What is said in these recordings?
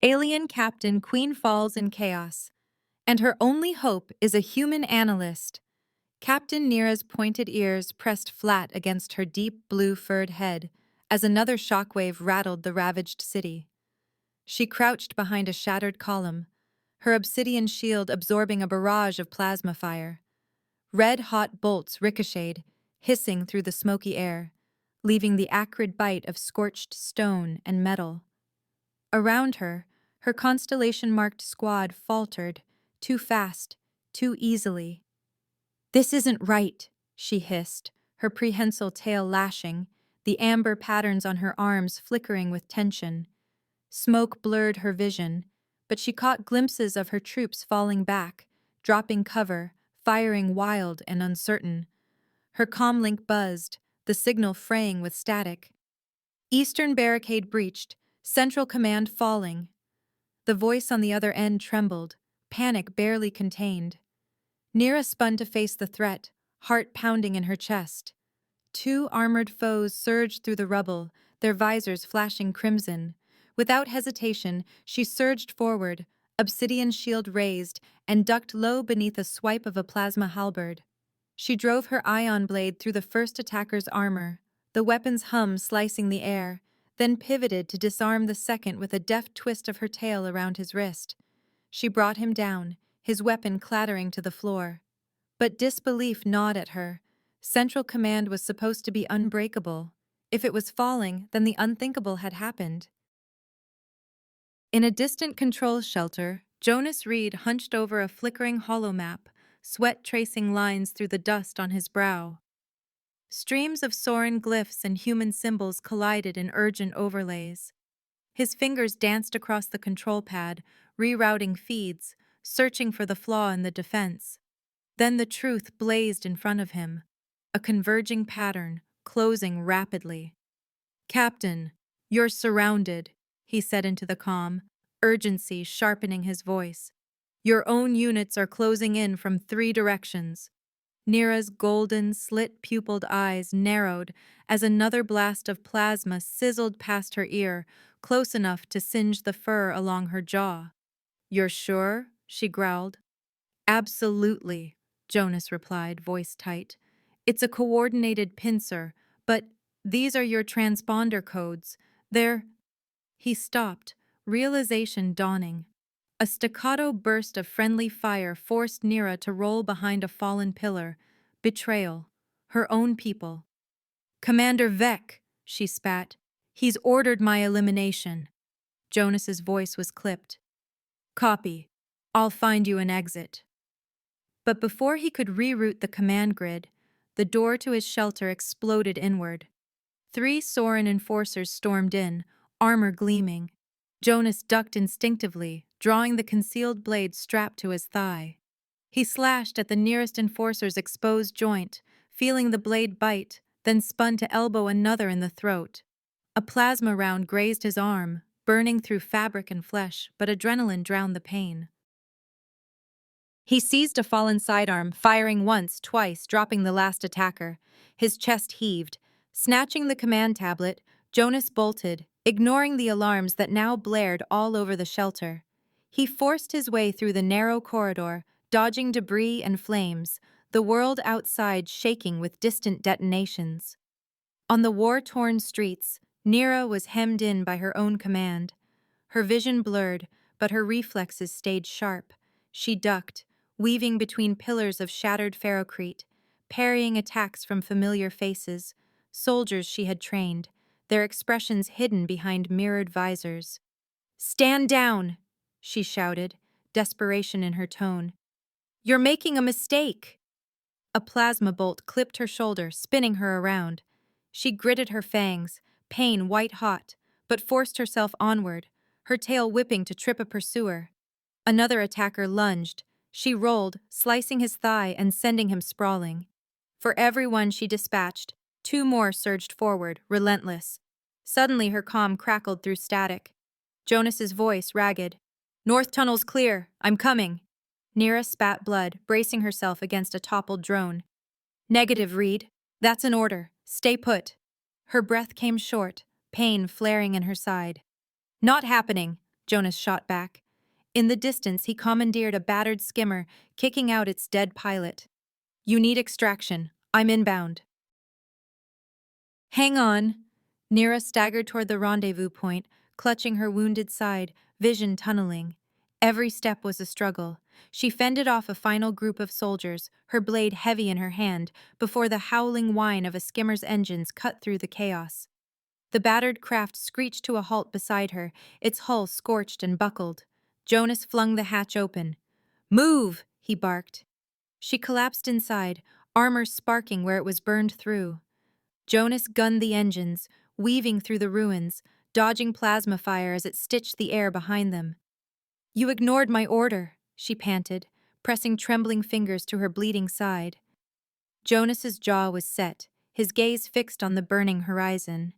Alien Captain Queen falls in chaos, and her only hope is a human analyst. Captain Nira's pointed ears pressed flat against her deep blue furred head as another shockwave rattled the ravaged city. She crouched behind a shattered column, her obsidian shield absorbing a barrage of plasma fire. Red-hot bolts ricocheted, hissing through the smoky air, leaving the acrid bite of scorched stone and metal. Around her, her constellation-marked squad faltered, too fast, too easily. "This isn't right," she hissed, her prehensile tail lashing, the amber patterns on her arms flickering with tension. Smoke blurred her vision, but she caught glimpses of her troops falling back, dropping cover, firing wild and uncertain. Her comlink buzzed, the signal fraying with static. Eastern barricade breached, Central Command falling. The voice on the other end trembled, panic barely contained. Nira spun to face the threat, heart pounding in her chest. Two armored foes surged through the rubble, their visors flashing crimson. Without hesitation, she surged forward, obsidian shield raised, and ducked low beneath a swipe of a plasma halberd. She drove her ion blade through the first attacker's armor, the weapon's hum slicing the air, then pivoted to disarm the second with a deft twist of her tail around his wrist. She brought him down, his weapon clattering to the floor. But disbelief gnawed at her. Central Command was supposed to be unbreakable. If it was falling, then the unthinkable had happened. In a distant control shelter, Jonas Reed hunched over a flickering holomap, sweat tracing lines through the dust on his brow. Streams of Soren glyphs and human symbols collided in urgent overlays. His fingers danced across the control pad, rerouting feeds, searching for the flaw in the defense. Then the truth blazed in front of him, a converging pattern, closing rapidly. "Captain, you're surrounded," he said into the comm, urgency sharpening his voice. "Your own units are closing in from 3 directions." Nira's golden, slit-pupiled eyes narrowed as another blast of plasma sizzled past her ear, close enough to singe the fur along her jaw. "You're sure?" she growled. "Absolutely," Jonas replied, voice tight. "It's a coordinated pincer, but these are your transponder codes. They're—" He stopped, realization dawning. A staccato burst of friendly fire forced Nira to roll behind a fallen pillar. Betrayal. Her own people. "Commander Vec," she spat. "He's ordered my elimination." Jonas's voice was clipped. "Copy. I'll find you an exit." But before he could reroute the command grid, the door to his shelter exploded inward. 3 Soren enforcers stormed in, armor gleaming. Jonas ducked instinctively, drawing the concealed blade strapped to his thigh. He slashed at the nearest enforcer's exposed joint, feeling the blade bite, then spun to elbow another in the throat. A plasma round grazed his arm, burning through fabric and flesh, but adrenaline drowned the pain. He seized a fallen sidearm, firing once, twice, dropping the last attacker. His chest heaved. Snatching the command tablet, Jonas bolted, ignoring the alarms that now blared all over the shelter. He forced his way through the narrow corridor, dodging debris and flames, the world outside shaking with distant detonations. On the war-torn streets, Nira was hemmed in by her own command. Her vision blurred, but her reflexes stayed sharp. She ducked, weaving between pillars of shattered ferrocrete, parrying attacks from familiar faces, soldiers she had trained, their expressions hidden behind mirrored visors. "Stand down!" she shouted, desperation in her tone. "You're making a mistake!" A plasma bolt clipped her shoulder, spinning her around. She gritted her fangs, pain white-hot, but forced herself onward, her tail whipping to trip a pursuer. Another attacker lunged. She rolled, slicing his thigh and sending him sprawling. For every one she dispatched, 2 more surged forward, relentless. Suddenly her comm crackled through static. Jonas's voice ragged. "North tunnel's clear. I'm coming." Nira spat blood, bracing herself against a toppled drone. "Negative, Reed. That's an order. Stay put." Her breath came short, pain flaring in her side. "Not happening," Jonas shot back. In the distance, he commandeered a battered skimmer, kicking out its dead pilot. You need extraction. I'm inbound. Hang on. Nira staggered toward the rendezvous point, clutching her wounded side, vision tunneling. Every step was a struggle. She fended off a final group of soldiers, her blade heavy in her hand, before the howling whine of a skimmer's engines cut through the chaos. The battered craft screeched to a halt beside her, its hull scorched and buckled. Jonas flung the hatch open. Move! He barked. She collapsed inside, armor sparking where it was burned through. Jonas gunned the engines, weaving through the ruins, dodging plasma fire as it stitched the air behind them. You ignored my order, she panted, pressing trembling fingers to her bleeding side. Jonas's jaw was set, his gaze fixed on the burning horizon.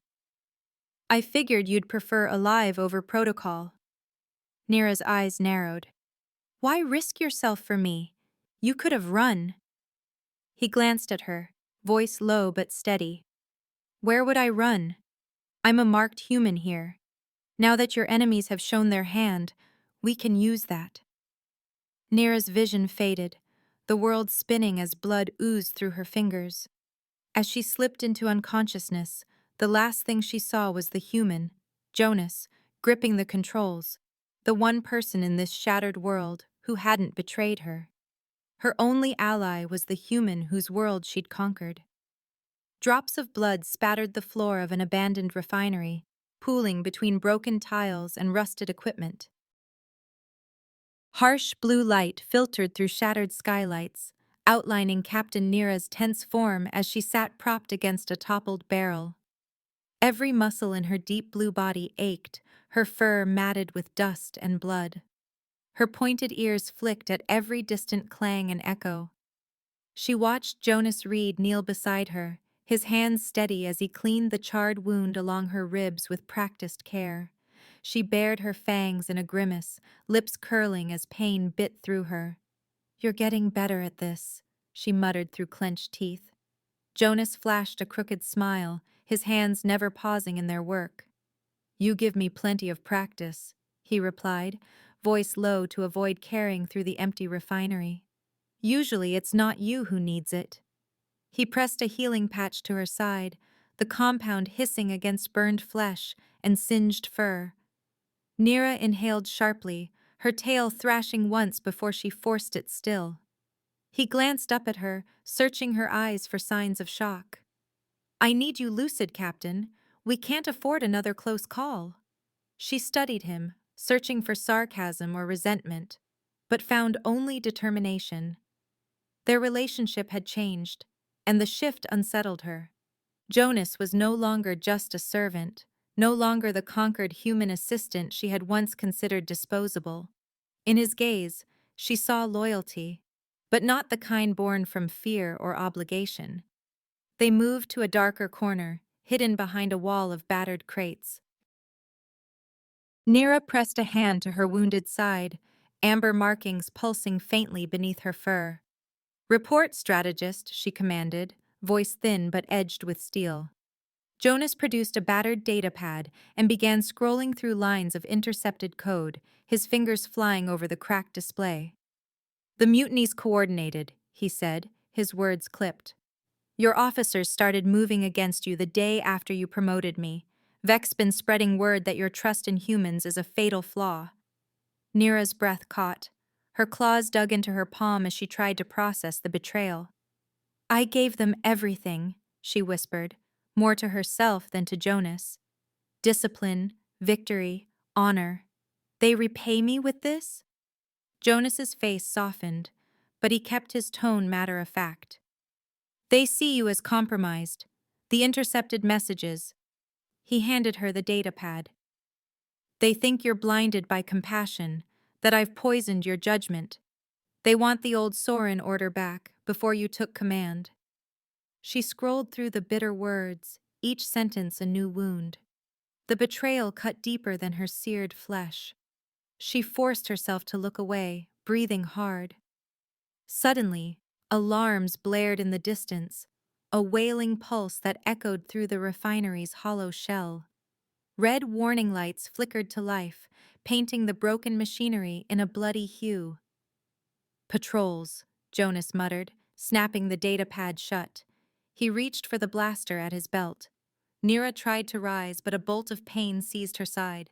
I figured you'd prefer alive over protocol. Nira's eyes narrowed. Why risk yourself for me? You could have run. He glanced at her, voice low but steady. Where would I run? I'm a marked human here. Now that your enemies have shown their hand, we can use that. Nira's vision faded, the world spinning as blood oozed through her fingers. As she slipped into unconsciousness, the last thing she saw was the human, Jonas, gripping the controls, the one person in this shattered world who hadn't betrayed her. Her only ally was the human whose world she'd conquered. Drops of blood spattered the floor of an abandoned refinery, pooling between broken tiles and rusted equipment. Harsh blue light filtered through shattered skylights, outlining Captain Nira's tense form as she sat propped against a toppled barrel. Every muscle in her deep blue body ached, her fur matted with dust and blood. Her pointed ears flicked at every distant clang and echo. She watched Jonas Reed kneel beside her, his hands steady as he cleaned the charred wound along her ribs with practiced care. She bared her fangs in a grimace, lips curling as pain bit through her. You're getting better at this, she muttered through clenched teeth. Jonas flashed a crooked smile, his hands never pausing in their work. You give me plenty of practice, he replied, voice low to avoid carrying through the empty refinery. Usually it's not you who needs it. He pressed a healing patch to her side, the compound hissing against burned flesh and singed fur. Nira inhaled sharply, her tail thrashing once before she forced it still. He glanced up at her, searching her eyes for signs of shock. I need you lucid, Captain. We can't afford another close call. She studied him, searching for sarcasm or resentment, but found only determination. Their relationship had changed, and the shift unsettled her. Jonas was no longer just a servant, no longer the conquered human assistant she had once considered disposable. In his gaze, she saw loyalty, but not the kind born from fear or obligation. They moved to a darker corner, hidden behind a wall of battered crates. Nira pressed a hand to her wounded side, amber markings pulsing faintly beneath her fur. Report, strategist, she commanded, voice thin but edged with steel. Jonas produced a battered datapad and began scrolling through lines of intercepted code, his fingers flying over the cracked display. The mutiny's coordinated, he said, his words clipped. Your officers started moving against you the day after you promoted me. Vec's been spreading word that your trust in humans is a fatal flaw. Nira's breath caught. Her claws dug into her palm as she tried to process the betrayal. I gave them everything, she whispered, more to herself than to Jonas. Discipline, victory, honor. They repay me with this? Jonas's face softened, but he kept his tone matter-of-fact. They see you as compromised. The intercepted messages. He handed her the datapad. They think you're blinded by compassion, that I've poisoned your judgment. They want the old Soren order back before you took command. She scrolled through the bitter words, each sentence a new wound. The betrayal cut deeper than her seared flesh. She forced herself to look away, breathing hard. Suddenly, alarms blared in the distance, a wailing pulse that echoed through the refinery's hollow shell. Red warning lights flickered to life, painting the broken machinery in a bloody hue. Patrols, Jonas muttered, snapping the datapad shut. He reached for the blaster at his belt. Nira tried to rise, but a bolt of pain seized her side.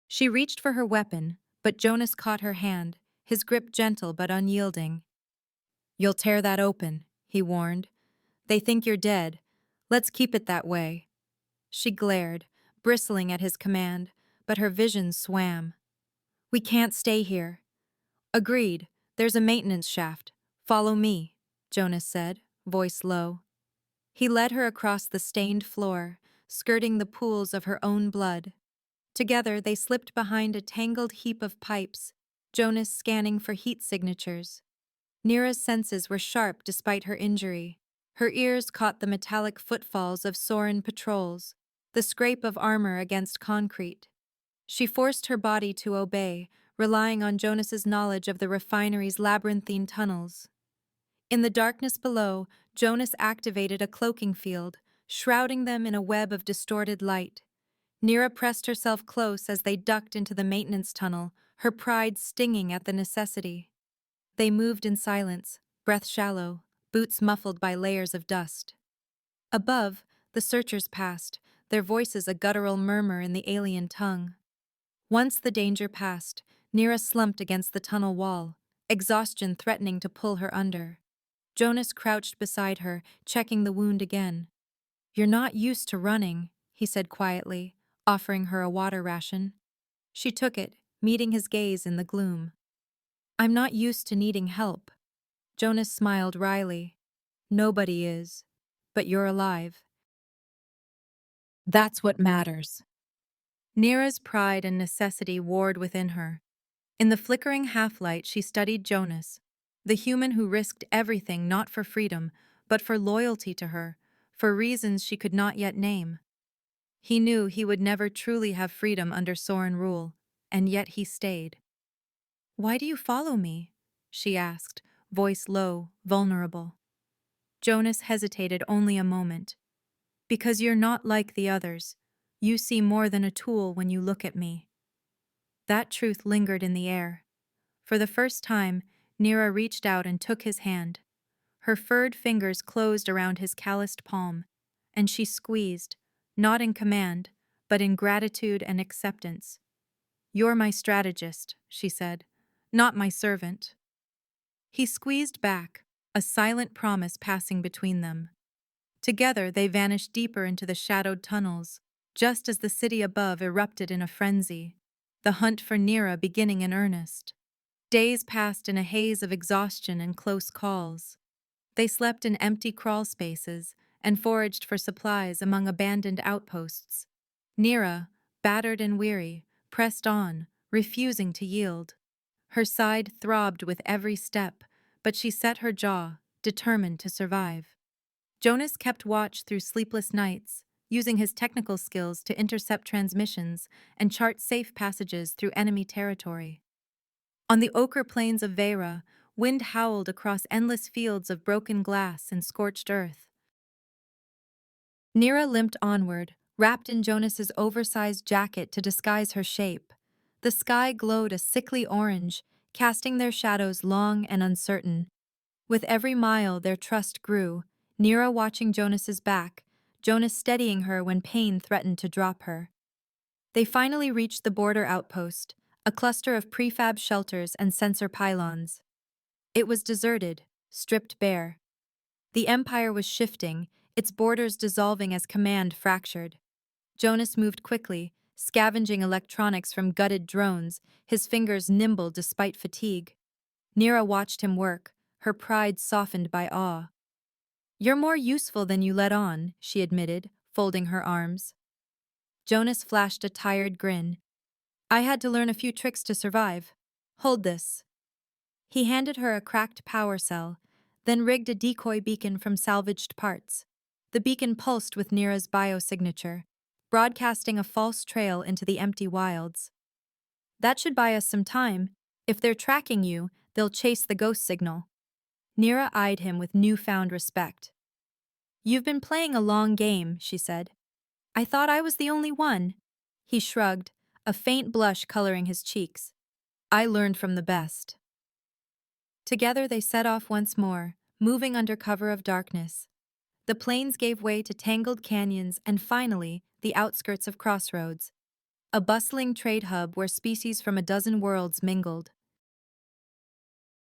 She reached for her weapon, but Jonas caught her hand, his grip gentle but unyielding. "You'll tear that open," he warned. "They think you're dead. Let's keep it that way." She glared, bristling at his command, but her vision swam. "We can't stay here." "Agreed. There's a maintenance shaft. Follow me," Jonas said, voice low. He led her across the stained floor, skirting the pools of her own blood. Together, they slipped behind a tangled heap of pipes, Jonas scanning for heat signatures. Nira's senses were sharp despite her injury. Her ears caught the metallic footfalls of Soren patrols, the scrape of armor against concrete. She forced her body to obey, relying on Jonas's knowledge of the refinery's labyrinthine tunnels. In the darkness below, Jonas activated a cloaking field, shrouding them in a web of distorted light. Nira pressed herself close as they ducked into the maintenance tunnel, her pride stinging at the necessity. They moved in silence, breath shallow, boots muffled by layers of dust. Above, the searchers passed, their voices a guttural murmur in the alien tongue. Once the danger passed, Nira slumped against the tunnel wall, exhaustion threatening to pull her under. Jonas crouched beside her, checking the wound again. "You're not used to running," he said quietly, offering her a water ration. She took it, meeting his gaze in the gloom. "I'm not used to needing help." Jonas smiled wryly. "Nobody is. But you're alive. That's what matters." Nira's pride and necessity warred within her. In the flickering half-light she studied Jonas, the human who risked everything not for freedom, but for loyalty to her, for reasons she could not yet name. He knew he would never truly have freedom under Soren rule, and yet he stayed. "Why do you follow me?" she asked, voice low, vulnerable. Jonas hesitated only a moment. "Because you're not like the others. You see more than a tool when you look at me." That truth lingered in the air. For the first time, Nira reached out and took his hand. Her furred fingers closed around his calloused palm, and she squeezed, not in command, but in gratitude and acceptance. "You're my strategist," she said, "not my servant." He squeezed back, a silent promise passing between them. Together they vanished deeper into the shadowed tunnels, just as the city above erupted in a frenzy, the hunt for Nira beginning in earnest. Days passed in a haze of exhaustion and close calls. They slept in empty crawl spaces and foraged for supplies among abandoned outposts. Nira, battered and weary, pressed on, refusing to yield. Her side throbbed with every step, but she set her jaw, determined to survive. Jonas kept watch through sleepless nights, using his technical skills to intercept transmissions and chart safe passages through enemy territory. On the ochre plains of Vera, wind howled across endless fields of broken glass and scorched earth. Nira limped onward, wrapped in Jonas's oversized jacket to disguise her shape. The sky glowed a sickly orange, casting their shadows long and uncertain. With every mile their trust grew, Nira watching Jonas's back, Jonas steadying her when pain threatened to drop her. They finally reached the border outpost, a cluster of prefab shelters and sensor pylons. It was deserted, stripped bare. The Empire was shifting, its borders dissolving as command fractured. Jonas moved quickly, scavenging electronics from gutted drones, his fingers nimble despite fatigue. Nira watched him work, her pride softened by awe. "You're more useful than you let on," she admitted, folding her arms. Jonas flashed a tired grin. "I had to learn a few tricks to survive. Hold this." He handed her a cracked power cell, then rigged a decoy beacon from salvaged parts. The beacon pulsed with Nira's biosignature, broadcasting a false trail into the empty wilds. "That should buy us some time. If they're tracking you, they'll chase the ghost signal." Nira eyed him with newfound respect. "You've been playing a long game," she said. I thought I was the only one. He shrugged, a faint blush coloring his cheeks. I learned from the best. Together they set off once more, moving under cover of darkness. The plains gave way to tangled canyons and finally, the outskirts of Crossroads, a bustling trade hub where species from a dozen worlds mingled.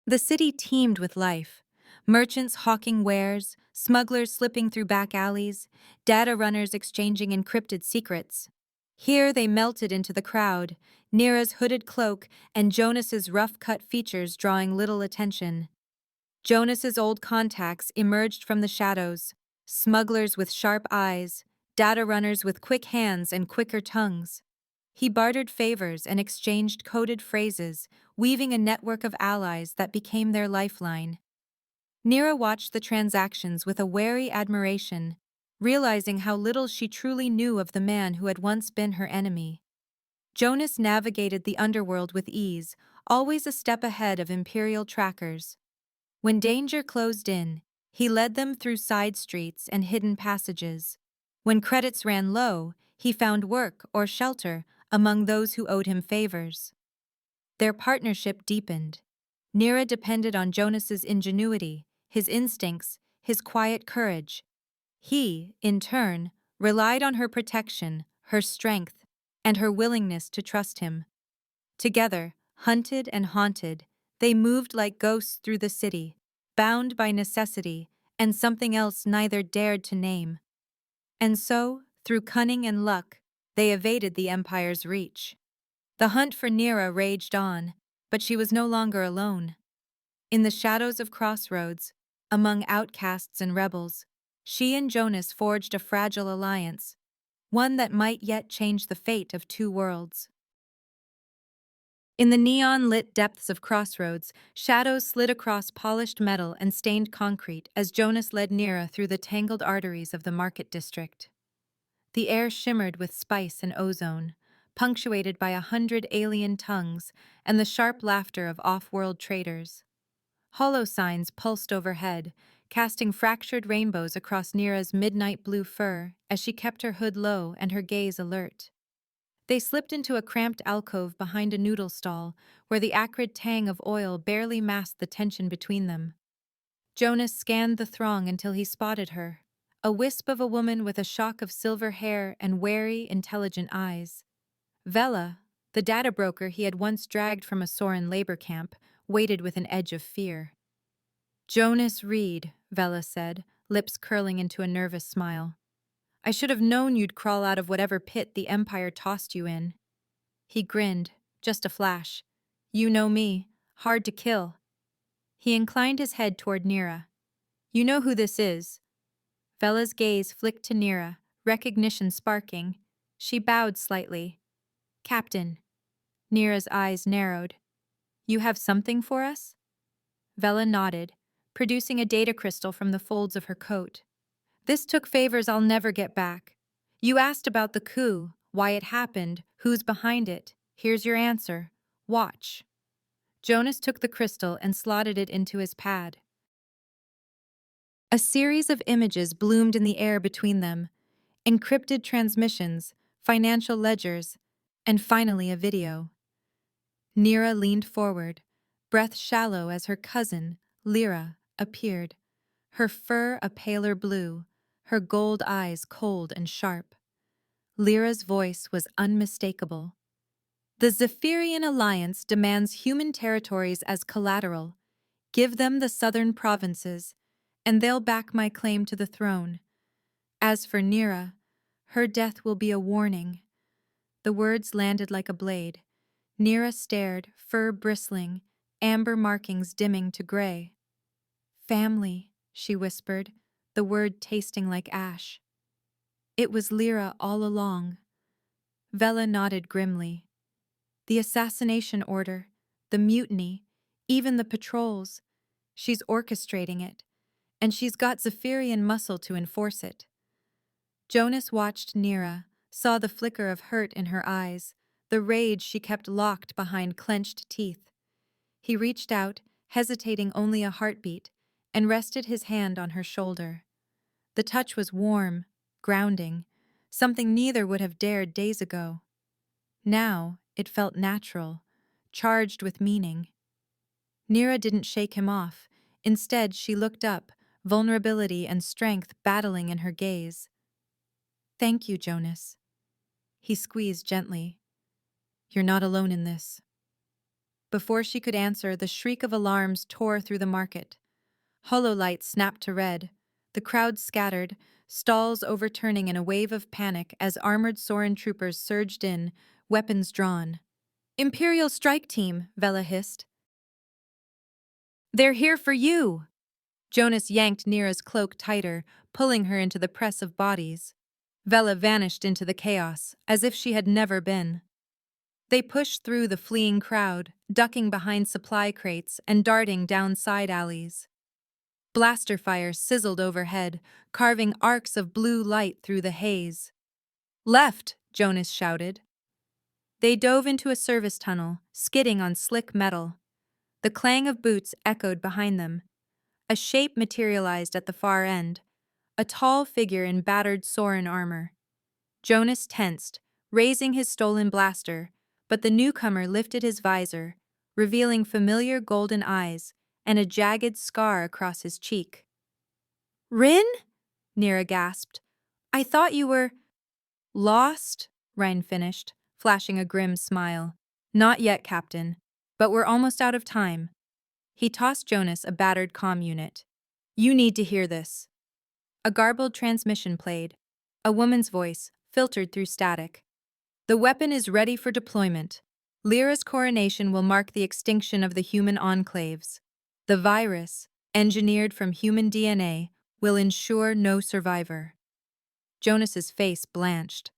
The city teemed with life. Merchants hawking wares, smugglers slipping through back alleys, data runners exchanging encrypted secrets. Here they melted into the crowd, Nira's hooded cloak and Jonas's rough-cut features drawing little attention. Jonas's old contacts emerged from the shadows, smugglers with sharp eyes, data runners with quick hands and quicker tongues. He bartered favors and exchanged coded phrases, weaving a network of allies that became their lifeline. Nira watched the transactions with a wary admiration, realizing how little she truly knew of the man who had once been her enemy. Jonas navigated the underworld with ease, always a step ahead of Imperial trackers. When danger closed in, he led them through side streets and hidden passages. When credits ran low, he found work or shelter among those who owed him favors. Their partnership deepened. Nira depended on Jonas's ingenuity, his instincts, his quiet courage. He, in turn, relied on her protection, her strength, and her willingness to trust him. Together, hunted and haunted, they moved like ghosts through the city, bound by necessity and something else neither dared to name. And so, through cunning and luck, they evaded the Empire's reach. The hunt for Nira raged on, but she was no longer alone. In the shadows of Crossroads, among outcasts and rebels, she and Jonas forged a fragile alliance, one that might yet change the fate of two worlds. In the neon-lit depths of Crossroads, shadows slid across polished metal and stained concrete as Jonas led Nira through the tangled arteries of the market district. The air shimmered with spice and ozone, punctuated by 100 alien tongues and the sharp laughter of off-world traders. Hollow signs pulsed overhead, casting fractured rainbows across Nira's midnight blue fur as she kept her hood low and her gaze alert. They slipped into a cramped alcove behind a noodle stall, where the acrid tang of oil barely masked the tension between them. Jonas scanned the throng until he spotted her, a wisp of a woman with a shock of silver hair and wary, intelligent eyes. Vela, the data broker he had once dragged from a Soren labor camp, waited with an edge of fear. "Jonas Reed," Vela said, lips curling into a nervous smile. "I should have known you'd crawl out of whatever pit the Empire tossed you in." He grinned, just a flash. "You know me, hard to kill." He inclined his head toward Nira. "You know who this is." Vela's gaze flicked to Nira, recognition sparking. She bowed slightly. "Captain." Nira's eyes narrowed. "You have something for us?" Vela nodded, producing a data crystal from the folds of her coat. "This took favors I'll never get back. You asked about the coup, why it happened, who's behind it. Here's your answer. Watch." Jonas took the crystal and slotted it into his pad. A series of images bloomed in the air between them, encrypted transmissions, financial ledgers, and finally a video. Nira leaned forward, breath shallow as her cousin, Lyra, appeared, her fur a paler blue, her gold eyes cold and sharp. Lyra's voice was unmistakable. "The Zephyrian Alliance demands human territories as collateral. Give them the southern provinces, and they'll back my claim to the throne. As for Nira, her death will be a warning." The words landed like a blade. Nira stared, fur bristling, amber markings dimming to gray. "Family," she whispered, the word tasting like ash. "It was Lyra all along." Vela nodded grimly. "The assassination order, the mutiny, even the patrols. She's orchestrating it, and she's got Zephyrian muscle to enforce it." Jonas watched Nira, saw the flicker of hurt in her eyes, the rage she kept locked behind clenched teeth. He reached out, hesitating only a heartbeat, and rested his hand on her shoulder. The touch was warm, grounding, something neither would have dared days ago. Now, it felt natural, charged with meaning. Nira didn't shake him off. Instead, she looked up, vulnerability and strength battling in her gaze. "Thank you, Jonas." He squeezed gently. "You're not alone in this." Before she could answer, the shriek of alarms tore through the market. Hololight snapped to red. The crowd scattered, stalls overturning in a wave of panic as armored Soren troopers surged in, weapons drawn. "Imperial Strike Team," Vela hissed. "They're here for you!" Jonas yanked Nira's cloak tighter, pulling her into the press of bodies. Vela vanished into the chaos, as if she had never been. They pushed through the fleeing crowd, ducking behind supply crates and darting down side alleys. Blaster fire sizzled overhead, carving arcs of blue light through the haze. "Left!" Jonas shouted. They dove into a service tunnel, skidding on slick metal. The clang of boots echoed behind them. A shape materialized at the far end, a tall figure in battered Soren armor. Jonas tensed, raising his stolen blaster, but the newcomer lifted his visor, revealing familiar golden eyes and a jagged scar across his cheek. "Rin?" Nira gasped. "I thought you were—" "Lost?" Ryan finished, flashing a grim smile. "Not yet, Captain, but we're almost out of time." He tossed Jonas a battered comm unit. "You need to hear this." A garbled transmission played. A woman's voice filtered through static. "The weapon is ready for deployment. Lyra's coronation will mark the extinction of the human enclaves. The virus, engineered from human DNA, will ensure no survivor." Jonas's face blanched.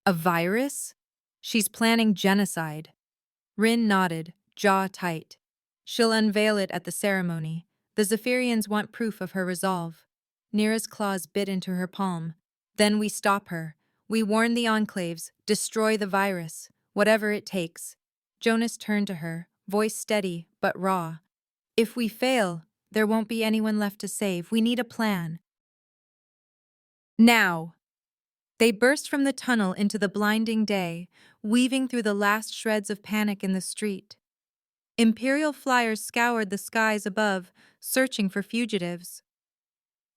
"A virus? She's planning genocide." Rin nodded, jaw tight. "She'll unveil it at the ceremony. The Zephyrians want proof of her resolve." Nira's claws bit into her palm. "Then we stop her. We warn the enclaves, destroy the virus, whatever it takes." Jonas turned to her, voice steady but raw. "If we fail, there won't be anyone left to save. We need a plan. Now!" They burst from the tunnel into the blinding day, weaving through the last shreds of panic in the street. Imperial flyers scoured the skies above, searching for fugitives.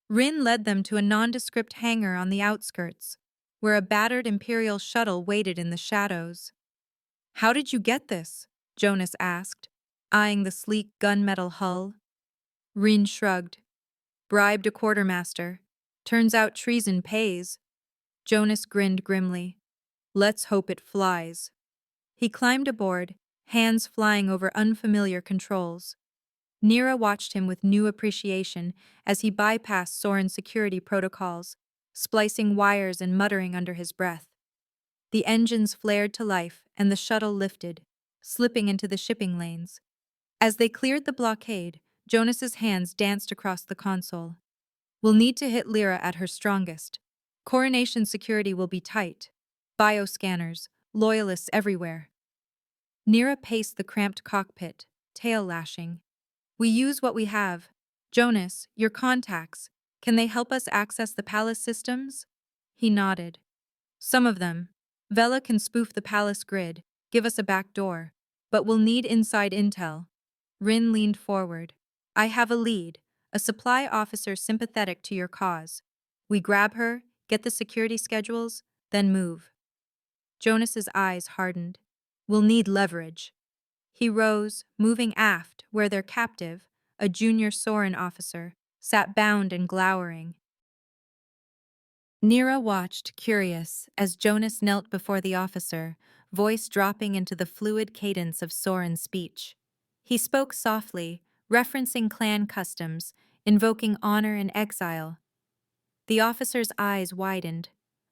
Rin led them to a nondescript hangar on the outskirts, where a battered Imperial shuttle waited in the shadows. "How did you get this?" Jonas asked, eyeing the sleek gunmetal hull. Rin shrugged. "Bribed a quartermaster. Turns out treason pays." Jonas grinned grimly. "Let's hope it flies." He climbed aboard, hands flying over unfamiliar controls. Nira watched him with new appreciation as he bypassed Soren's security protocols, splicing wires and muttering under his breath. The engines flared to life and the shuttle lifted, slipping into the shipping lanes. As they cleared the blockade, Jonas's hands danced across the console. "We'll need to hit Lyra at her strongest. Coronation security will be tight. Bioscanners, loyalists everywhere." Nira paced the cramped cockpit, tail lashing. "We use what we have. Jonas, your contacts, can they help us access the palace systems?" He nodded. "Some of them. Vela can spoof the palace grid, give us a back door, but we'll need inside intel." Rin leaned forward. "I have a lead, a supply officer sympathetic to your cause. We grab her, get the security schedules, then move." Jonas's eyes hardened. "We'll need leverage." He rose, moving aft, where their captive, a junior Soren officer, sat bound and glowering. Nira watched, curious, as Jonas knelt before the officer, voice dropping into the fluid cadence of Soren speech. He spoke softly, referencing clan customs, invoking honor and exile. The officer's eyes widened,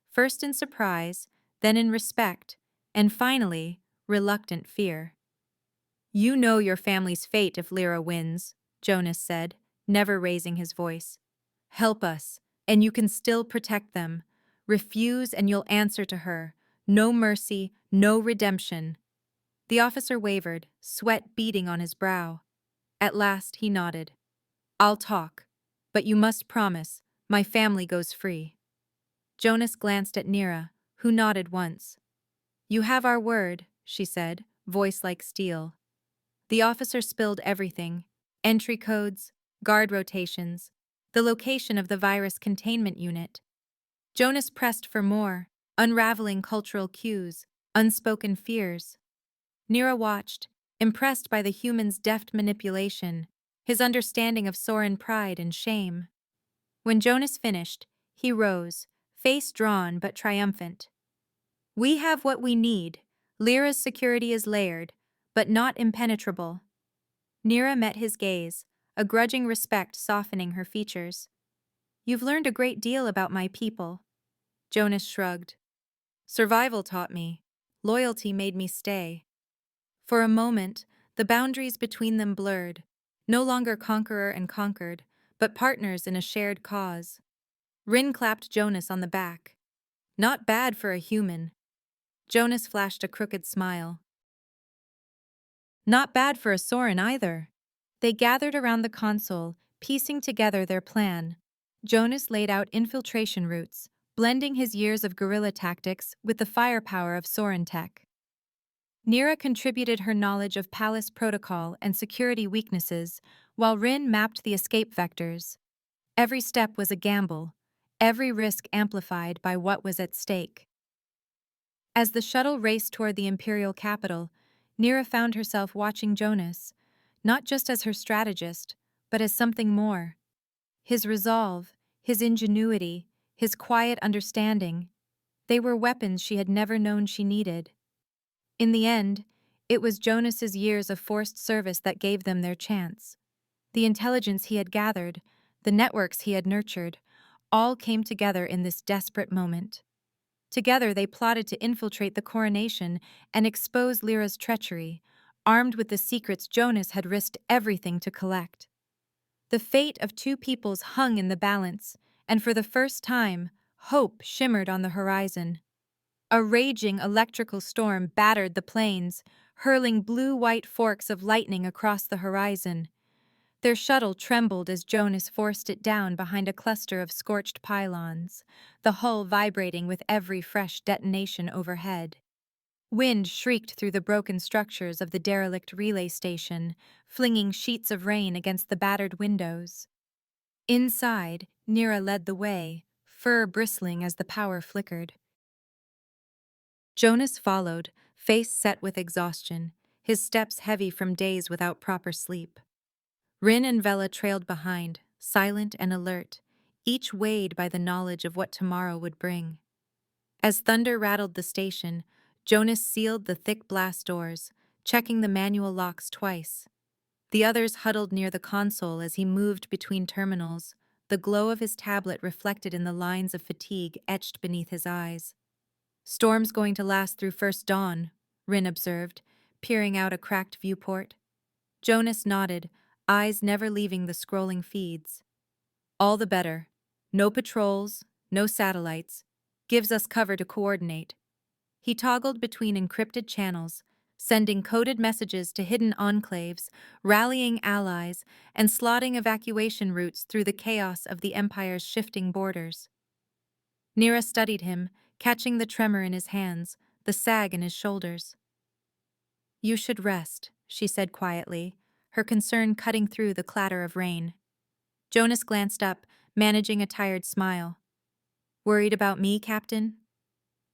first in surprise, then in respect, and finally, reluctant fear. "You know your family's fate if Lyra wins," Jonas said, never raising his voice. "Help us, and you can still protect them. Refuse and you'll answer to her. No mercy, no redemption." The officer wavered, sweat beading on his brow. At last he nodded. "I'll talk, but you must promise, my family goes free." Jonas glanced at Nira, who nodded once. "You have our word," she said, voice like steel. The officer spilled everything: entry codes, guard rotations, the location of the virus containment unit. Jonas pressed for more, unraveling cultural cues, unspoken fears. Nira watched, impressed by the human's deft manipulation, his understanding of Soren pride and shame. When Jonas finished, he rose, face drawn but triumphant. "We have what we need. Lyra's security is layered, but not impenetrable." Nira met his gaze, a grudging respect softening her features. "You've learned a great deal about my people." Jonas shrugged. "Survival taught me. Loyalty made me stay." For a moment, the boundaries between them blurred, no longer conqueror and conquered, but partners in a shared cause. Rin clapped Jonas on the back. "Not bad for a human." Jonas flashed a crooked smile. "Not bad for a Soren either." They gathered around the console, piecing together their plan. Jonas laid out infiltration routes, blending his years of guerrilla tactics with the firepower of Soren tech. Nira contributed her knowledge of palace protocol and security weaknesses, while Rin mapped the escape vectors. Every step was a gamble, every risk amplified by what was at stake. As the shuttle raced toward the Imperial capital, Nira found herself watching Jonas, not just as her strategist, but as something more. His resolve, his ingenuity, his quiet understanding, they were weapons she had never known she needed. In the end, it was Jonas's years of forced service that gave them their chance. The intelligence he had gathered, the networks he had nurtured, all came together in this desperate moment. Together they plotted to infiltrate the coronation and expose Lyra's treachery, armed with the secrets Jonas had risked everything to collect. The fate of two peoples hung in the balance, and for the first time, hope shimmered on the horizon. A raging electrical storm battered the plains, hurling blue-white forks of lightning across the horizon. Their shuttle trembled as Jonas forced it down behind a cluster of scorched pylons, the hull vibrating with every fresh detonation overhead. Wind shrieked through the broken structures of the derelict relay station, flinging sheets of rain against the battered windows. Inside, Nira led the way, fur bristling as the power flickered. Jonas followed, face set with exhaustion, his steps heavy from days without proper sleep. Rin and Vela trailed behind, silent and alert, each weighed by the knowledge of what tomorrow would bring. As thunder rattled the station, Jonas sealed the thick blast doors, checking the manual locks twice. The others huddled near the console as he moved between terminals, the glow of his tablet reflected in the lines of fatigue etched beneath his eyes. "Storm's going to last through first dawn," Rin observed, peering out a cracked viewport. Jonas nodded, eyes never leaving the scrolling feeds. "All the better. No patrols, no satellites. Gives us cover to coordinate." He toggled between encrypted channels, sending coded messages to hidden enclaves, rallying allies, and slotting evacuation routes through the chaos of the Empire's shifting borders. Nira studied him, catching the tremor in his hands, the sag in his shoulders. "You should rest," she said quietly, her concern cutting through the clatter of rain. Jonas glanced up, managing a tired smile. "Worried about me, Captain?"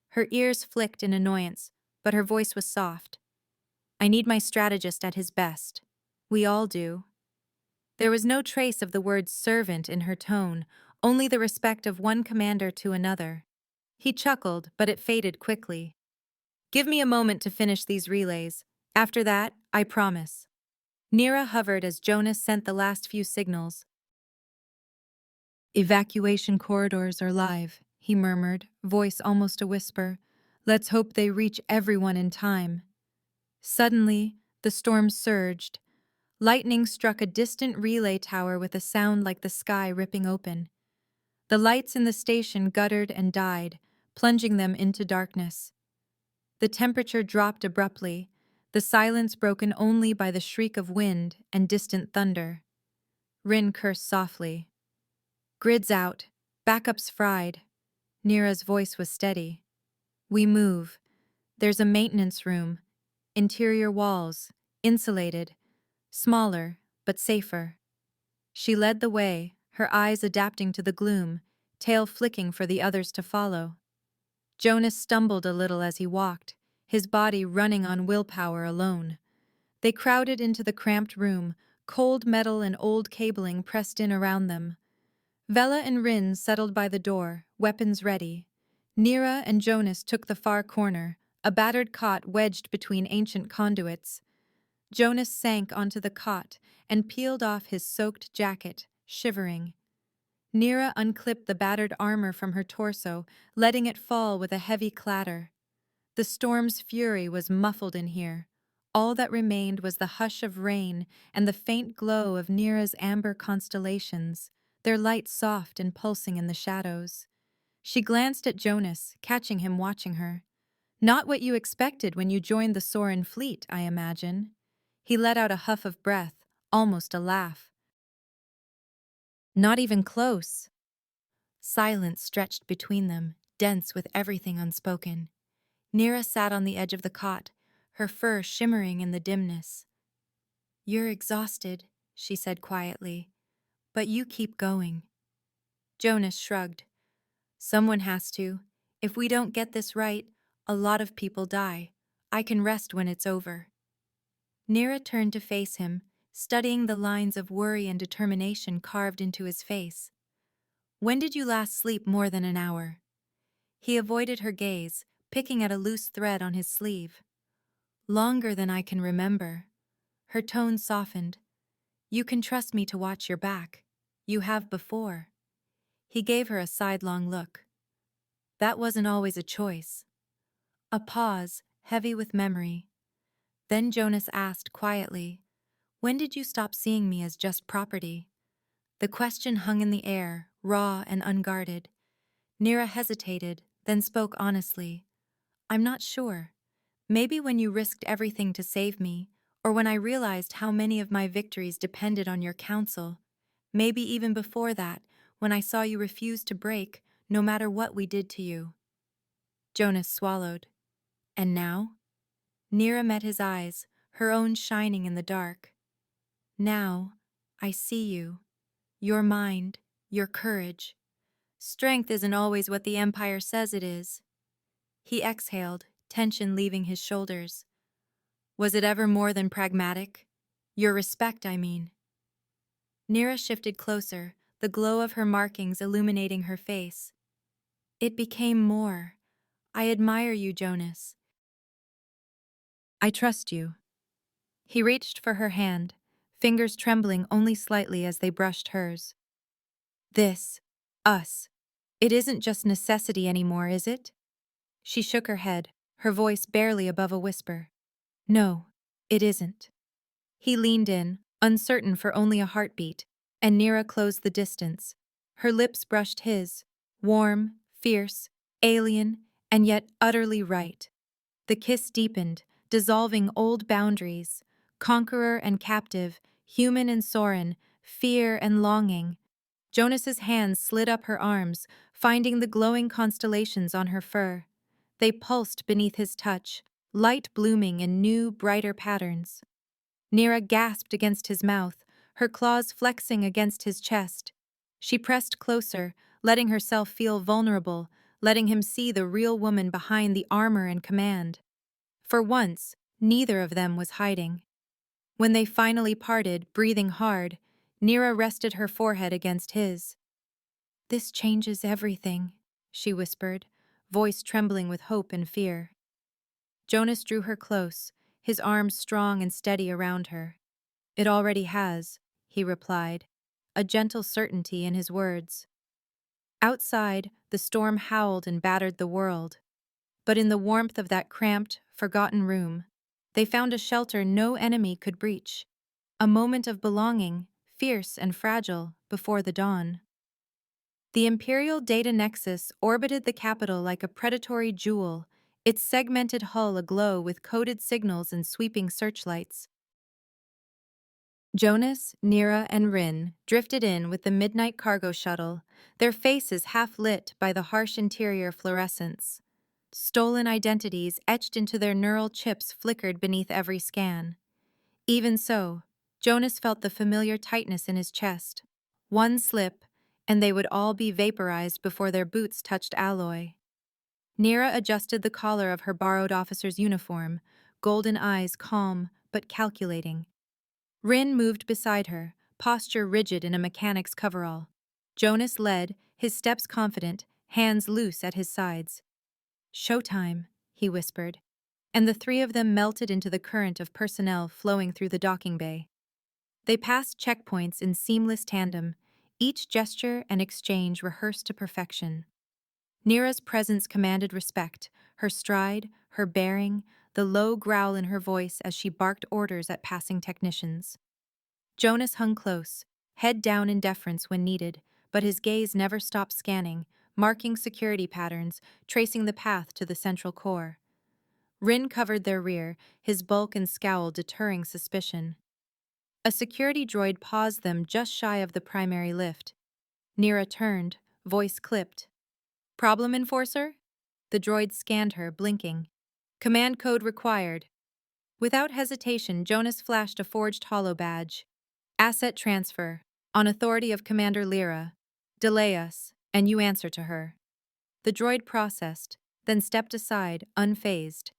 Her ears flicked in annoyance, but her voice was soft. "I need my strategist at his best. We all do." There was no trace of the word servant in her tone, only the respect of one commander to another. He chuckled, but it faded quickly. "Give me a moment to finish these relays. After that, I promise." Nira hovered as Jonas sent the last few signals. "Evacuation corridors are live," he murmured, voice almost a whisper. "Let's hope they reach everyone in time." Suddenly, the storm surged. Lightning struck a distant relay tower with a sound like the sky ripping open. The lights in the station guttered and died, plunging them into darkness. The temperature dropped abruptly, the silence broken only by the shriek of wind and distant thunder. Rin cursed softly. "Grid's out. Backup's fried." Nira's voice was steady. We move. There's a maintenance room. Interior walls. Insulated. Smaller, but safer. She led the way, her eyes adapting to the gloom, tail flicking for the others to follow. Jonas stumbled a little as he walked, his body running on willpower alone. They crowded into the cramped room, cold metal and old cabling pressed in around them. Vela and Rin settled by the door, weapons ready. Nira and Jonas took the far corner, a battered cot wedged between ancient conduits. Jonas sank onto the cot and peeled off his soaked jacket, shivering. Nira unclipped the battered armor from her torso, letting it fall with a heavy clatter. The storm's fury was muffled in here. All that remained was the hush of rain and the faint glow of Nira's amber constellations, their light soft and pulsing in the shadows. She glanced at Jonas, catching him watching her. "Not what you expected when you joined the Sorin fleet, I imagine." He let out a huff of breath, almost a laugh. "Not even close." Silence stretched between them, dense with everything unspoken. Nira sat on the edge of the cot, her fur shimmering in the dimness. "You're exhausted," she said quietly, "but you keep going." Jonas shrugged. "Someone has to. If we don't get this right, a lot of people die. I can rest when it's over." Nira turned to face him, studying the lines of worry and determination carved into his face. "When did you last sleep more than an hour?" He avoided her gaze, picking at a loose thread on his sleeve. "Longer than I can remember." Her tone softened. "You can trust me to watch your back. You have before." He gave her a sidelong look. "That wasn't always a choice." A pause, heavy with memory. Then Jonas asked quietly, "When did you stop seeing me as just property?" The question hung in the air, raw and unguarded. Nira hesitated, then spoke honestly. "I'm not sure. Maybe when you risked everything to save me, or when I realized how many of my victories depended on your counsel. Maybe even before that, when I saw you refuse to break, no matter what we did to you." Jonas swallowed. "And now?" Nira met his eyes, her own shining in the dark. "Now, I see you. Your mind, your courage. Strength isn't always what the Empire says it is." He exhaled, tension leaving his shoulders. "Was it ever more than pragmatic? Your respect, I mean." Nira shifted closer, the glow of her markings illuminating her face. "It became more. I admire you, Jonas. I trust you." He reached for her hand, fingers trembling only slightly as they brushed hers. "This, us, it isn't just necessity anymore, is it?" She shook her head, her voice barely above a whisper. "No, it isn't." He leaned in, uncertain for only a heartbeat, and Nira closed the distance. Her lips brushed his, warm, fierce, alien, and yet utterly right. The kiss deepened, dissolving old boundaries, conqueror and captive, human and Sorin, fear and longing. Jonas's hands slid up her arms, finding the glowing constellations on her fur. They pulsed beneath his touch, light blooming in new, brighter patterns. Nira gasped against his mouth, her claws flexing against his chest. She pressed closer, letting herself feel vulnerable, letting him see the real woman behind the armor and command. For once, neither of them was hiding. When they finally parted, breathing hard, Nira rested her forehead against his. "This changes everything," she whispered, voice trembling with hope and fear. Jonas drew her close, his arms strong and steady around her. "It already has," he replied, a gentle certainty in his words. Outside, the storm howled and battered the world. But in the warmth of that cramped, forgotten room, they found a shelter no enemy could breach. A moment of belonging, fierce and fragile, before the dawn. The Imperial Data Nexus orbited the capital like a predatory jewel, its segmented hull aglow with coded signals and sweeping searchlights. Jonas, Nira, and Rin drifted in with the midnight cargo shuttle, their faces half lit by the harsh interior fluorescence. Stolen identities etched into their neural chips flickered beneath every scan. Even so, Jonas felt the familiar tightness in his chest. One slip, and they would all be vaporized before their boots touched alloy. Nira adjusted the collar of her borrowed officer's uniform, golden eyes calm but calculating. Rin moved beside her, posture rigid in a mechanic's coverall. Jonas led, his steps confident, hands loose at his sides. "Showtime," he whispered, and the three of them melted into the current of personnel flowing through the docking bay. They passed checkpoints in seamless tandem, each gesture and exchange rehearsed to perfection. Nira's presence commanded respect, her stride, her bearing, the low growl in her voice as she barked orders at passing technicians. Jonas hung close, head down in deference when needed, but his gaze never stopped scanning, marking security patterns, tracing the path to the central core. Rin covered their rear, his bulk and scowl deterring suspicion. A security droid paused them just shy of the primary lift. Nira turned, voice clipped. "Problem, Enforcer?" The droid scanned her, blinking. "Command code required." Without hesitation, Jonas flashed a forged holo badge. "Asset transfer. On authority of Commander Lyra. Delay us, and you answer to her." The droid processed, then stepped aside, unfazed.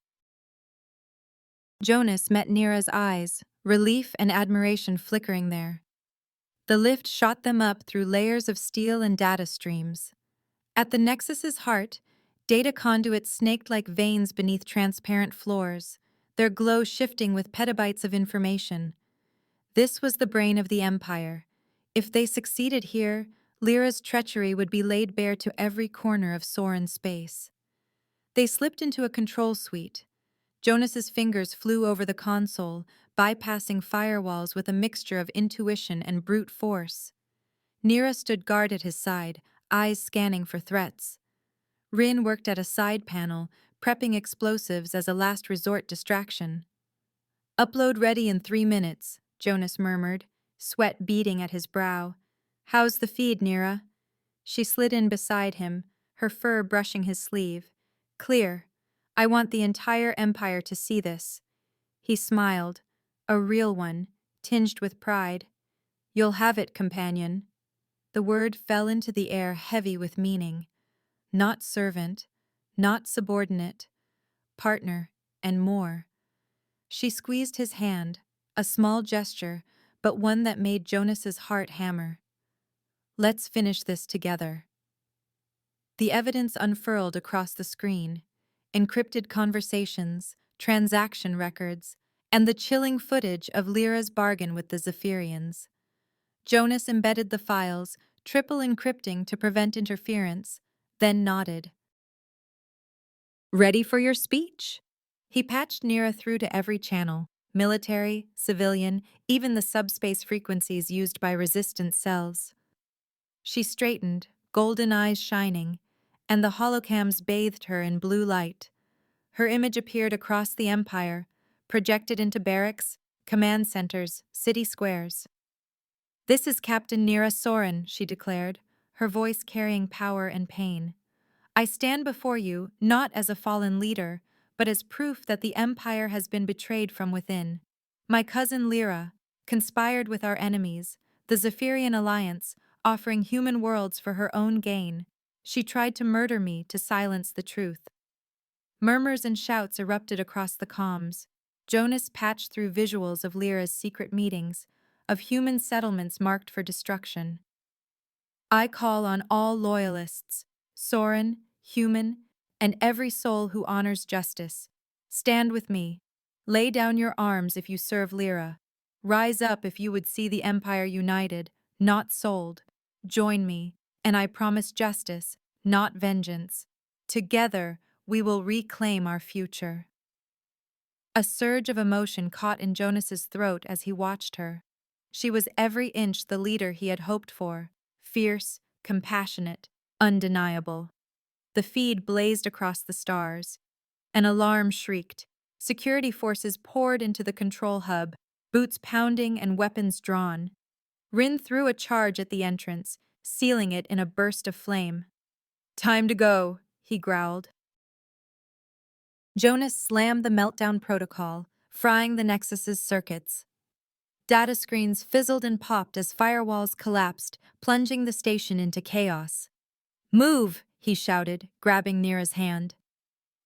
Jonas met Nira's eyes, relief and admiration flickering there. The lift shot them up through layers of steel and data streams. At the Nexus's heart, data conduits snaked like veins beneath transparent floors, their glow shifting with petabytes of information. This was the brain of the Empire. If they succeeded here, Lyra's treachery would be laid bare to every corner of Soren space. They slipped into a control suite. Jonas's fingers flew over the console, bypassing firewalls with a mixture of intuition and brute force. Nira stood guard at his side, eyes scanning for threats. Rin worked at a side panel, prepping explosives as a last resort distraction. "Upload ready in 3 minutes," Jonas murmured, sweat beading at his brow. "How's the feed, Nira?" She slid in beside him, her fur brushing his sleeve. "Clear. I want the entire Empire to see this." He smiled, a real one, tinged with pride. "You'll have it, companion." The word fell into the air heavy with meaning. Not servant, not subordinate, partner, and more. She squeezed his hand, a small gesture, but one that made Jonas's heart hammer. "Let's finish this together." The evidence unfurled across the screen, encrypted conversations, transaction records, and the chilling footage of Lyra's bargain with the Zephyrians. Jonas embedded the files, triple encrypting to prevent interference, then nodded. "Ready for your speech?" He patched Nira through to every channel, military, civilian, even the subspace frequencies used by resistance cells. She straightened, golden eyes shining, and the holocams bathed her in blue light. Her image appeared across the Empire, projected into barracks, command centers, city squares. "This is Captain Nira Soren," she declared, her voice carrying power and pain. "I stand before you not as a fallen leader, but as proof that the Empire has been betrayed from within. My cousin Lyra conspired with our enemies, the Zephyrian Alliance, offering human worlds for her own gain. She tried to murder me to silence the truth." Murmurs and shouts erupted across the comms. Jonas patched through visuals of Lyra's secret meetings, of human settlements marked for destruction. "I call on all loyalists, Soren, human, and every soul who honors justice. Stand with me. Lay down your arms if you serve Lyra. Rise up if you would see the Empire united, not sold. Join me, and I promise justice, not vengeance. Together, we will reclaim our future." A surge of emotion caught in Jonas's throat as he watched her. She was every inch the leader he had hoped for, fierce, compassionate, undeniable. The feed blazed across the stars. An alarm shrieked. Security forces poured into the control hub, boots pounding and weapons drawn. Rin threw a charge at the entrance, sealing it in a burst of flame. "Time to go," he growled. Jonas slammed the meltdown protocol, frying the Nexus's circuits. Data screens fizzled and popped as firewalls collapsed, plunging the station into chaos. "Move!" he shouted, grabbing Nira's hand.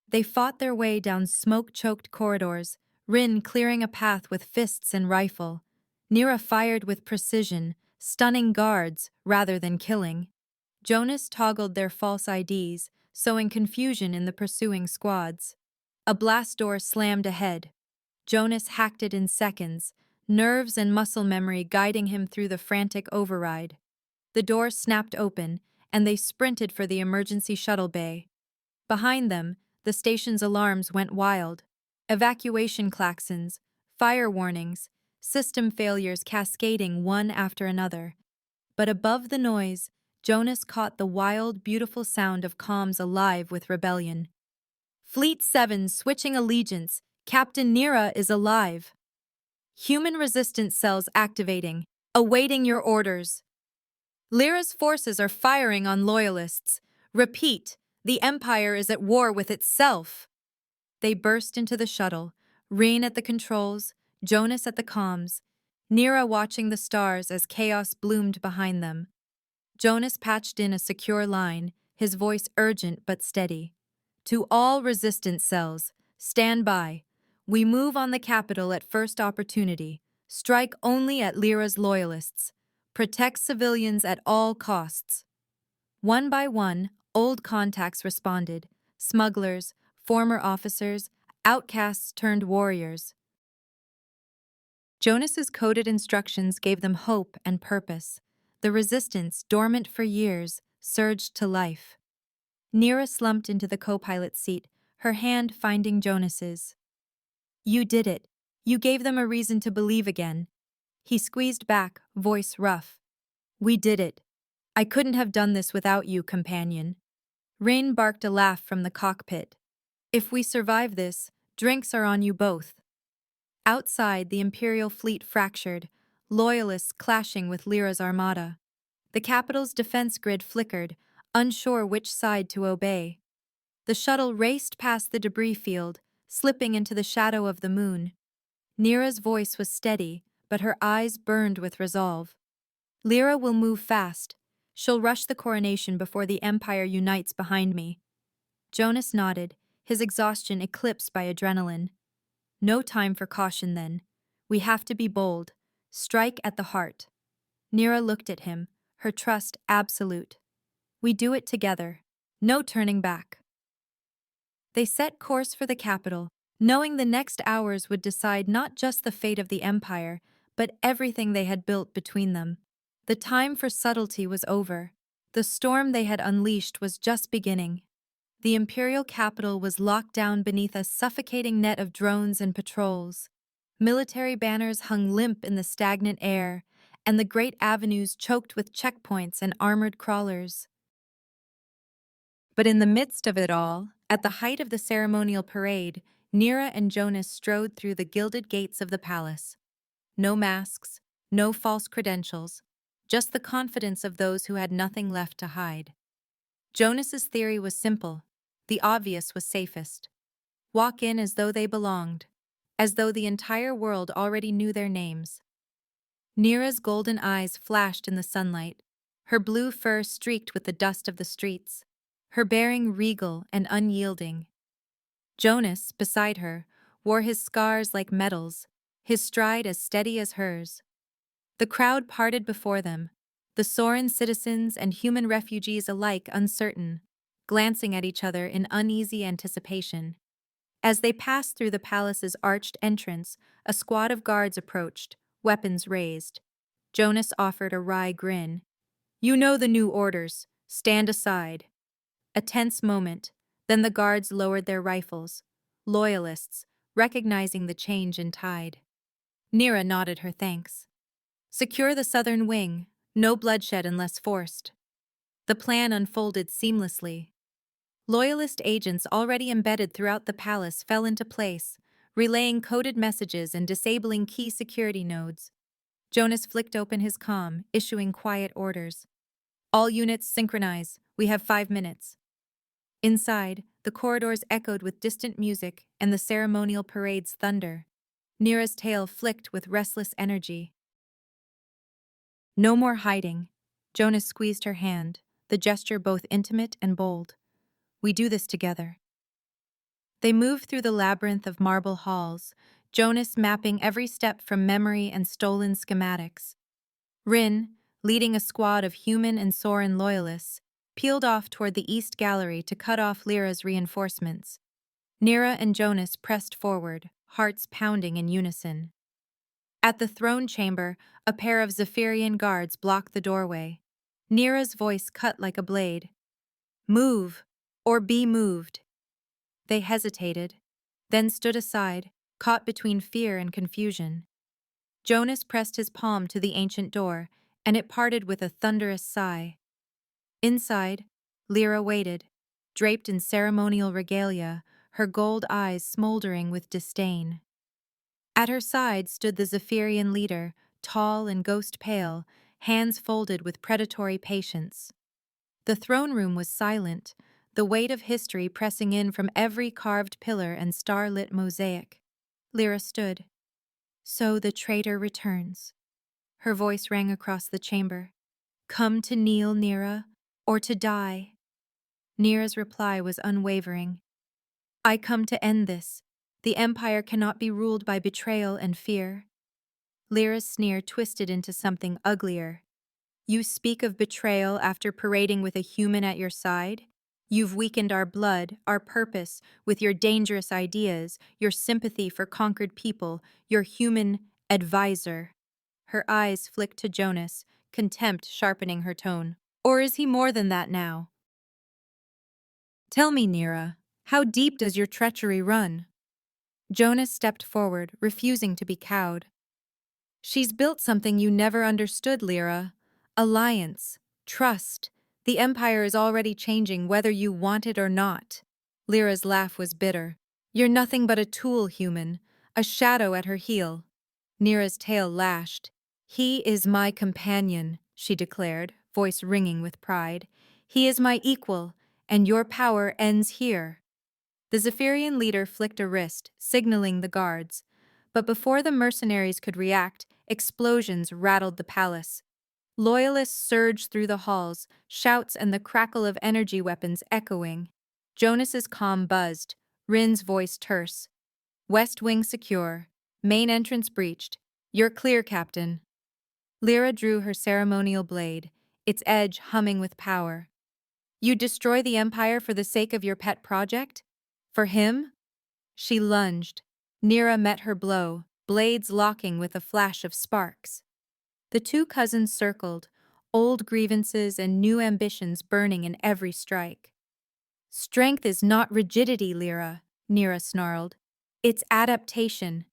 They fought their way down smoke-choked corridors, Rin clearing a path with fists and rifle. Nira fired with precision, stunning guards rather than killing. Jonas toggled their false IDs, sowing confusion in the pursuing squads. A blast door slammed ahead. Jonas hacked it in seconds, nerves and muscle memory guiding him through the frantic override. The door snapped open, and they sprinted for the emergency shuttle bay. Behind them, the station's alarms went wild. Evacuation klaxons, fire warnings, system failures cascading one after another. But above the noise, Jonas caught the wild, beautiful sound of comms alive with rebellion. "Fleet 7 switching allegiance. Captain Nira is alive. Human resistance cells activating. Awaiting your orders. Lyra's forces are firing on loyalists. Repeat, the Empire is at war with itself." They burst into the shuttle, Reen at the controls, Jonas at the comms, Nira watching the stars as chaos bloomed behind them. Jonas patched in a secure line, his voice urgent but steady. "To all resistance cells, stand by. We move on the capital at first opportunity. Strike only at Lyra's loyalists. Protect civilians at all costs." One by one, old contacts responded: smugglers, former officers, outcasts turned warriors. Jonas's coded instructions gave them hope and purpose. The resistance, dormant for years, surged to life. Nira slumped into the co-pilot seat, her hand finding Jonas's. "You did it. You gave them a reason to believe again." He squeezed back, voice rough. "We did it. I couldn't have done this without you, companion." Rain barked a laugh from the cockpit. "If we survive this, drinks are on you both." Outside, the Imperial fleet fractured, loyalists clashing with Lyra's armada. The capital's defense grid flickered, unsure which side to obey. The shuttle raced past the debris field, slipping into the shadow of the moon. Nira's voice was steady, but her eyes burned with resolve. "Lyra will move fast. She'll rush the coronation before the Empire unites behind me." Jonas nodded, his exhaustion eclipsed by adrenaline. "No time for caution then. We have to be bold. Strike at the heart." Nira looked at him, her trust absolute. "We do it together. No turning back." They set course for the capital, knowing the next hours would decide not just the fate of the Empire, but everything they had built between them. The time for subtlety was over. The storm they had unleashed was just beginning. The Imperial capital was locked down beneath a suffocating net of drones and patrols. Military banners hung limp in the stagnant air, and the great avenues choked with checkpoints and armored crawlers. But in the midst of it all, at the height of the ceremonial parade, Nira and Jonas strode through the gilded gates of the palace. No masks, no false credentials, just the confidence of those who had nothing left to hide. Jonas's theory was simple. The obvious was safest. Walk in as though they belonged, as though the entire world already knew their names. Nira's golden eyes flashed in the sunlight, her blue fur streaked with the dust of the streets, her bearing regal and unyielding. Jonas, beside her, wore his scars like medals, his stride as steady as hers. The crowd parted before them, the Soran citizens and human refugees alike uncertain, glancing at each other in uneasy anticipation. As they passed through the palace's arched entrance, a squad of guards approached, weapons raised. Jonas offered a wry grin. "You know the new orders. Stand aside." A tense moment, then the guards lowered their rifles. Loyalists, recognizing the change in tide. Nira nodded her thanks. "Secure the southern wing. No bloodshed unless forced." The plan unfolded seamlessly. Loyalist agents already embedded throughout the palace fell into place, relaying coded messages and disabling key security nodes. Jonas flicked open his comm, issuing quiet orders. "All units synchronize. We have 5 minutes." Inside, the corridors echoed with distant music and the ceremonial parade's thunder. Nira's tail flicked with restless energy. No more hiding. Jonas squeezed her hand, the gesture both intimate and bold. We do this together. They moved through the labyrinth of marble halls, Jonas mapping every step from memory and stolen schematics. Rin, leading a squad of human and Soren loyalists, peeled off toward the East Gallery to cut off Lyra's reinforcements. Nira and Jonas pressed forward, hearts pounding in unison. At the throne chamber, a pair of Zephyrian guards blocked the doorway. Nira's voice cut like a blade. Move, or be moved. They hesitated, then stood aside, caught between fear and confusion. Jonas pressed his palm to the ancient door, and it parted with a thunderous sigh. Inside, Lyra waited, draped in ceremonial regalia, her gold eyes smoldering with disdain. At her side stood the Zephyrian leader, tall and ghost-pale, hands folded with predatory patience. The throne room was silent, the weight of history pressing in from every carved pillar and star-lit mosaic. Lyra stood. So the traitor returns. Her voice rang across the chamber. Come to kneel, Nira, or to die. Nira's reply was unwavering. I come to end this. The Empire cannot be ruled by betrayal and fear. Lyra's sneer twisted into something uglier. You speak of betrayal after parading with a human at your side? You've weakened our blood, our purpose, with your dangerous ideas, your sympathy for conquered people, your human advisor. Her eyes flicked to Jonas, contempt sharpening her tone. Or is he more than that now? Tell me, Nira, how deep does your treachery run? Jonas stepped forward, refusing to be cowed. She's built something you never understood, Lyra. Alliance, trust. The Empire is already changing whether you want it or not. Lyra's laugh was bitter. You're nothing but a tool, human, a shadow at her heel. Nira's tail lashed. He is my companion, she declared, voice ringing with pride. He is my equal, and your power ends here. The Zephyrian leader flicked a wrist, signaling the guards. But before the mercenaries could react, explosions rattled the palace. Loyalists surged through the halls, shouts and the crackle of energy weapons echoing. Jonas's comm buzzed, Rin's voice terse. West wing secure. Main entrance breached. You're clear, Captain. Lyra drew her ceremonial blade, its edge humming with power. You'd destroy the Empire for the sake of your pet project? For him? She lunged. Nira met her blow, blades locking with a flash of sparks. The two cousins circled, old grievances and new ambitions burning in every strike. Strength is not rigidity, Lyra, Nira snarled. It's adaptation.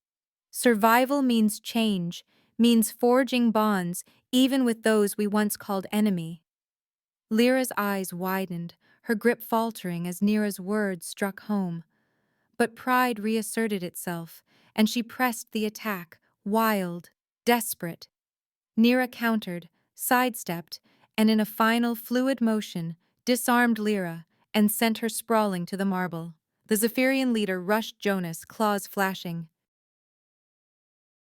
Survival means change, means forging bonds, even with those we once called enemy. Lyra's eyes widened, her grip faltering as Nira's words struck home. But pride reasserted itself, and she pressed the attack, wild, desperate. Nira countered, sidestepped, and in a final fluid motion, disarmed Lyra and sent her sprawling to the marble. The Zephyrian leader rushed Jonas, claws flashing.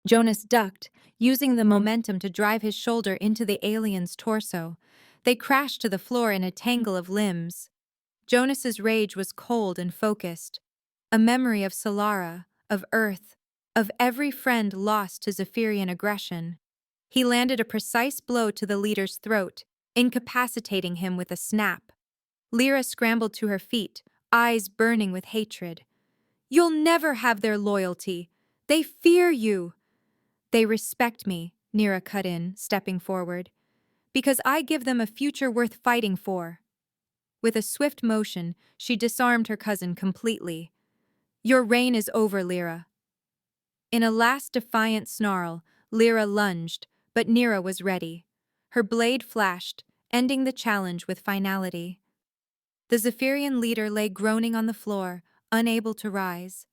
Jonas ducked, using the momentum to drive his shoulder into the alien's torso. They crashed to the floor in a tangle of limbs. Jonas's rage was cold and focused, a memory of Solara, of Earth, of every friend lost to Zephyrian aggression. He landed a precise blow to the leader's throat, incapacitating him with a snap. Lyra scrambled to her feet, eyes burning with hatred. You'll never have their loyalty. They fear you. They respect me, Nira cut in, stepping forward, because I give them a future worth fighting for. With a swift motion, she disarmed her cousin completely. Your reign is over, Lyra. In a last defiant snarl, Lyra lunged, but Nira was ready. Her blade flashed, ending the challenge with finality. The Zephyrian leader lay groaning on the floor, unable to rise.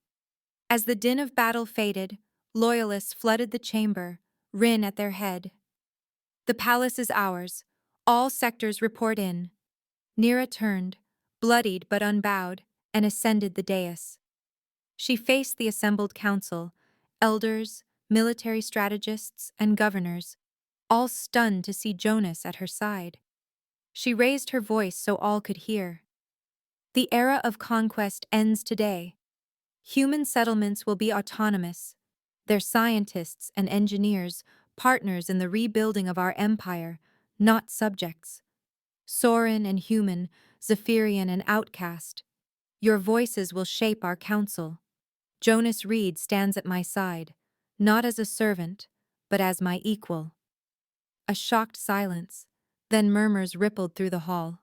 As the din of battle faded, loyalists flooded the chamber, Rin at their head. The palace is ours. All sectors report in. Nira turned, bloodied but unbowed, and ascended the dais. She faced the assembled council, elders, military strategists, and governors, all stunned to see Jonas at her side. She raised her voice so all could hear. The era of conquest ends today. Human settlements will be autonomous, their scientists and engineers partners in the rebuilding of our empire, not subjects. Soren and human, Zephyrian and outcast. Your voices will shape our council. Jonas Reed stands at my side, not as a servant, but as my equal. A shocked silence, then murmurs rippled through the hall.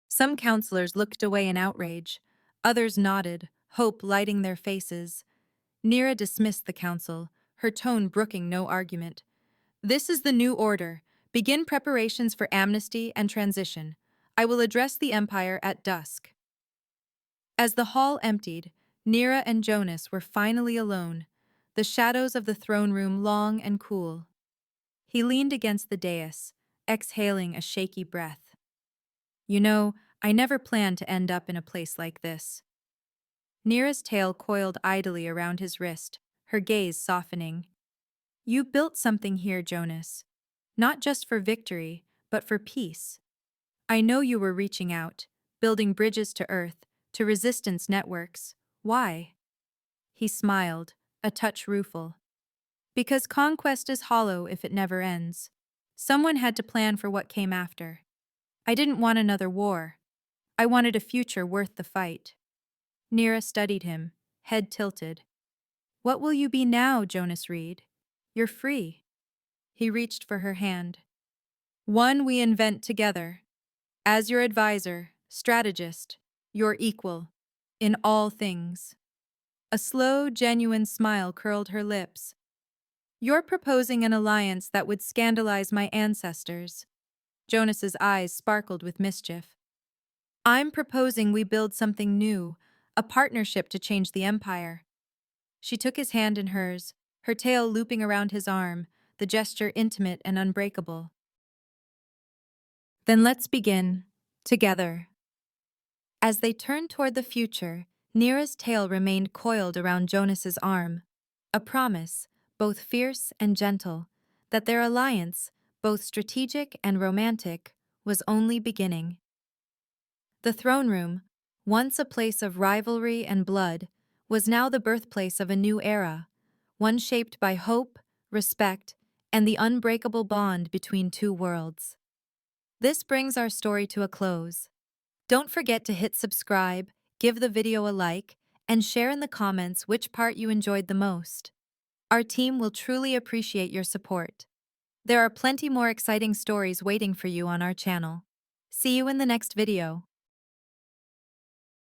Some counselors looked away in outrage, others nodded, hope lighting their faces. Nira dismissed the council, her tone brooking no argument. This is the new order. Begin preparations for amnesty and transition. I will address the Empire at dusk. As the hall emptied, Nira and Jonas were finally alone, the shadows of the throne room long and cool. He leaned against the dais, exhaling a shaky breath. You know, I never planned to end up in a place like this. Nira's tail coiled idly around his wrist, her gaze softening. You built something here, Jonas. Not just for victory, but for peace. I know you were reaching out, building bridges to Earth, to resistance networks. Why? He smiled, a touch rueful. Because conquest is hollow if it never ends. Someone had to plan for what came after. I didn't want another war. I wanted a future worth the fight. Nira studied him, head tilted. What will you be now, Jonas Reed? You're free. He reached for her hand. One we invent together. As your advisor, strategist, your equal, in all things. A slow, genuine smile curled her lips. You're proposing an alliance that would scandalize my ancestors. Jonas's eyes sparkled with mischief. I'm proposing we build something new, a partnership to change the empire. She took his hand in hers, her tail looping around his arm, the gesture intimate and unbreakable. Then let's begin, together. As they turned toward the future, Nira's tail remained coiled around Jonas's arm, a promise, both fierce and gentle, that their alliance, both strategic and romantic, was only beginning. The throne room, once a place of rivalry and blood, was now the birthplace of a new era, one shaped by hope, respect, and the unbreakable bond between two worlds. This brings our story to a close. Don't forget to hit subscribe, give the video a like, and share in the comments which part you enjoyed the most. Our team will truly appreciate your support. There are plenty more exciting stories waiting for you on our channel. See you in the next video.